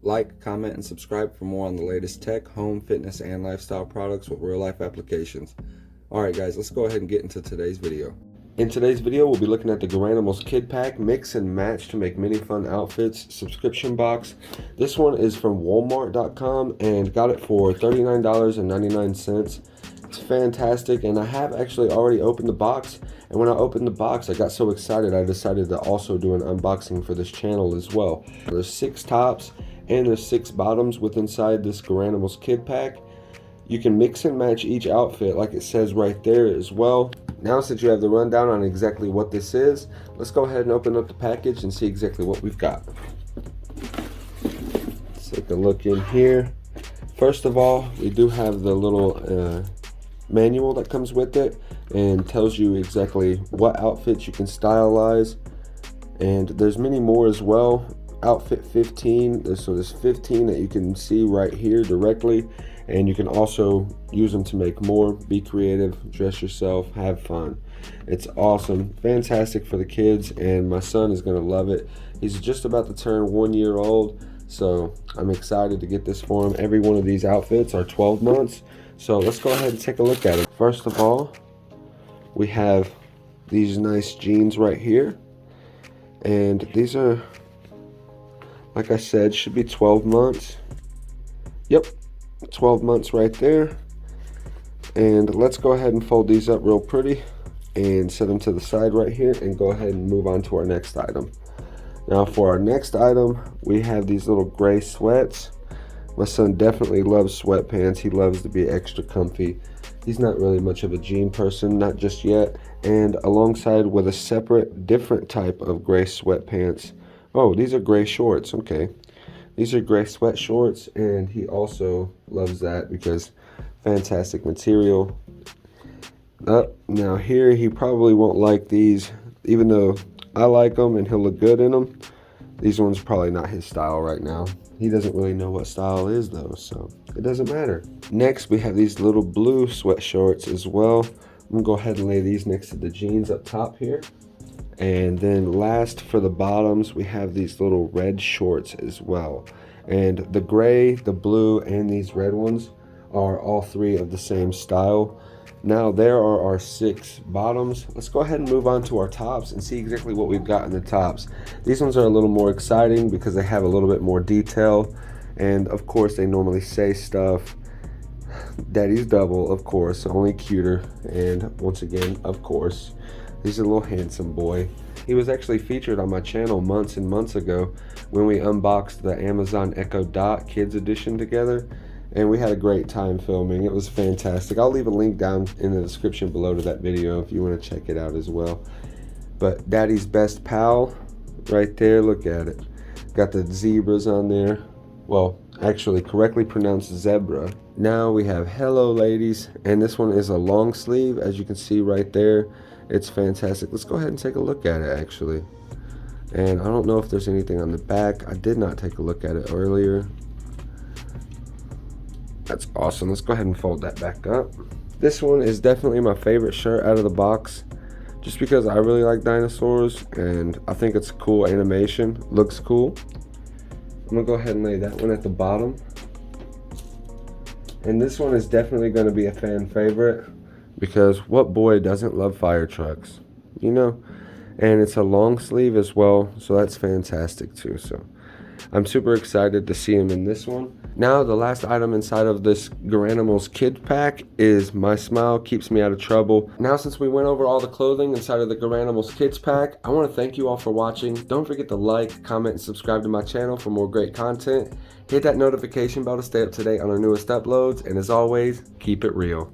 like, comment, and subscribe for more on the latest tech, home, fitness, and lifestyle products with real-life applications. Alright guys, let's go ahead and get into today's video. In today's video, we'll be looking at the Garanimals Kid Pack, mix and match to make many fun outfits, subscription box. This one is from Walmart.com and got it for $39.99. It's fantastic, and I have actually already opened the box, and when I opened the box I got so excited I decided to also do an unboxing for this channel as well. There's 6 tops and there's 6 bottoms with inside this Garanimals Kid Pack. You can mix and match each outfit like it says right there as well. Now since you have the rundown on exactly what this is, let's go ahead and open up the package and see exactly what we've got. Let's take a look in here. First of all, we do have the little manual that comes with it and tells you exactly what outfits you can stylize, and there's many more as well. Outfit 15, so there's 15 that you can see right here directly, and you can also use them to make more. Be creative, dress yourself, have fun. It's awesome, fantastic for the kids, and my son is going to love it. He's just about to turn 1 year old, so I'm excited to get this for him. Every one of these outfits are 12 months, so let's go ahead and take a look at it. First of all, we have these nice jeans right here, and these are, like I said, should be 12 months. Yep, 12 months right there. And let's go ahead and fold these up real pretty and set them to the side right here and go ahead and move on to our next item. Now for our next item, we have these little gray sweats. My son definitely loves sweatpants. He loves to be extra comfy. He's not really much of a jean person, not just yet. And alongside with a separate, different type of gray sweatpants. Oh, these are gray shorts, okay. These are gray sweat shorts, and he also loves that because fantastic material. Now here, he probably won't like these, even though I like them and he'll look good in them. These ones are probably not his style right now. He doesn't really know what style is though, so it doesn't matter. Next, we have these little blue sweat shorts as well. I'm gonna go ahead and lay these next to the jeans up top here. And then last for the bottoms, we have these little red shorts as well. And the gray, the blue, and these red ones are all 3 of the same style. Now there are our 6 bottoms. Let's go ahead and move on to our tops and see exactly what we've got in the tops. These ones are a little more exciting because they have a little bit more detail. And of course they normally say stuff. Daddy's double, of course, only cuter. And once again, of course, he's a little handsome boy. He was actually featured on my channel months and months ago when we unboxed the Amazon Echo Dot Kids Edition together. And we had a great time filming. It was fantastic. I'll leave a link down in the description below to that video if you want to check it out as well. But Daddy's best pal right there, look at it. Got the zebras on there. Well, actually correctly pronounced zebra. Now we have Hello Ladies, and this one is a long sleeve, as you can see right there. It's fantastic. Let's go ahead and take a look at it actually. And I don't know if there's anything on the back. I did not take a look at it earlier. That's awesome. Let's go ahead and fold that back up. This one is definitely my favorite shirt out of the box, just because I really like dinosaurs and I think it's a cool animation. Looks cool. I'm gonna go ahead and lay that one at the bottom. And this one is definitely gonna be a fan favorite because what boy doesn't love fire trucks, you know? And it's a long sleeve as well, so that's fantastic too. So I'm super excited to see him in this one. Now the last item inside of this Garanimals Kid Pack is My Smile Keeps Me Out of Trouble. Now since we went over all the clothing inside of the Garanimals Kids Pack, I want to thank you all for watching. Don't forget to like, comment, and subscribe to my channel for more great content. Hit that notification bell to stay up to date on our newest uploads, and as always, keep it real.